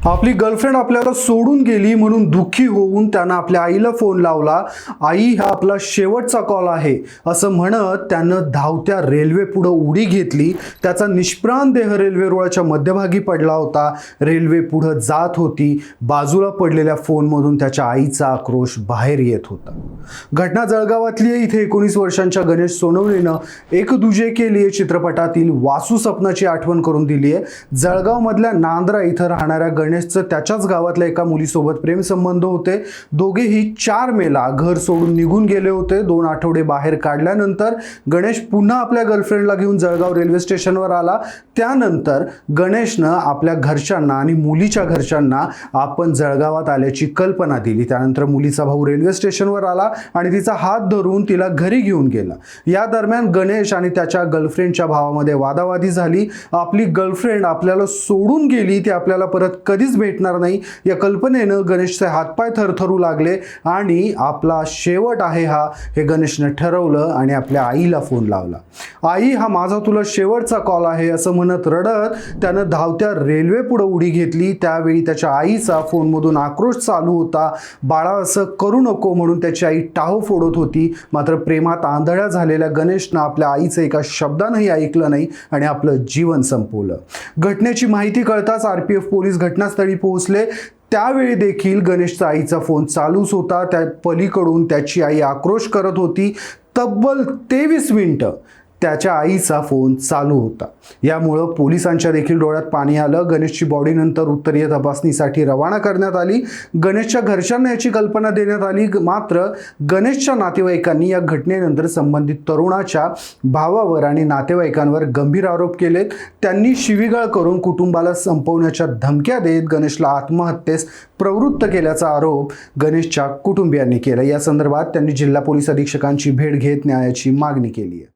आपली गर्लफ्रेंड आपल्याला सोडून गेली म्हणून दुःखी होऊन त्यानं आपल्या आईला फोन लावला. आई, हा आपला शेवटचा कॉल आहे असं म्हणत त्यानं धावत्या रेल्वे पुढे उडी घेतली. त्याचा निष्प्राण देह रेल्वे रुळाच्या मध्यभागी पडला होता. रेल्वे पुढे जात होती. बाजूला पडलेल्या फोनमधून त्याच्या आईचा आक्रोश बाहेर येत होता. घटना जळगावातली आहे. इथे 19 वर्षांच्या गणेश सोनवणेनं एक दुजे के लिए चित्रपटातील वासू सपनाची आठवण करून दिली आहे. जळगाव मधल्या नांद्रा इथं राहणाऱ्या गणेशचं त्याच्याच गावातल्या एका मुलीसोबत प्रेम संबंध होते. दोघेही 4 मेला घर सोडून निघून गेले होते. 2 आठवडे बाहेर काढल्यानंतर गणेश पुन्हा आपल्या गर्लफ्रेंडला घेऊन जळगाव रेल्वे स्टेशनवर आला. त्यानंतर गणेशनं आपल्या घरच्यांना आणि मुलीच्या घरच्यांना आपण जळगावात आल्याची कल्पना दिली. त्यानंतर मुलीचा भाऊ रेल्वे स्टेशनवर आला आणि तिचा हात धरून तिला घरी घेऊन गेला. या दरम्यान गणेश आणि त्याच्या गर्लफ्रेंडच्या भावामध्ये वादावादी झाली. आपली गर्लफ्रेंड आपल्याला सोडून गेली, ती आपल्याला परत कधीच भेटणार नाही या कल्पनेनं गणेशचे हातपाय थरथरू लागले आणि आपला शेवट आहे हा हे गणेशने ठरवलं आणि आपल्या आईला फोन लावला. आई, हा माझा तुला शेवटचा कॉल आहे असं म्हणत रडत त्यानं धावत्या रेल्वे पुढे उडी घेतली. त्यावेळी त्याच्या आईचा फोनमधून आक्रोश चालू होता. बाळा, असं करू नको म्हणून त्याची आई टाहो फोडत होती. मात्र प्रेमात आंधळ्या झालेल्या गणेशनं आपल्या आईचं एका शब्दानंही ऐकलं नाही आणि आपलं जीवन संपवलं. घटनेची माहिती कळताच RPF पोलीस घटनास्थळी पोहोचले. त्यावेळी देखील गणेशचा आईचा फोन चालूच होता. त्या पलीकडून त्याची आई आक्रोश करत होती. तब्बल 23 मिनिटं त्याच्या आईचा फोन चालू होता. यामुळं पोलिसांच्या देखील डोळ्यात पाणी आलं. गणेशची बॉडी नंतर उत्तरीय तपासणीसाठी रवाना करण्यात आली. गणेशच्या घरच्यांना याची कल्पना देण्यात आली. मात्र गणेशच्या नातेवाईकांनी या घटनेनंतर संबंधित तरुणाच्या भावावर आणि नातेवाईकांवर गंभीर आरोप केलेत. त्यांनी शिवीगाळ करून कुटुंबाला संपवण्याच्या धमक्या देत गणेशला आत्महत्येस प्रवृत्त केल्याचा आरोप गणेशच्या कुटुंबियांनी केला. या संदर्भात त्यांनी जिल्हा पोलीस अधीक्षकांची भेट घेत न्यायाची मागणी केली आहे.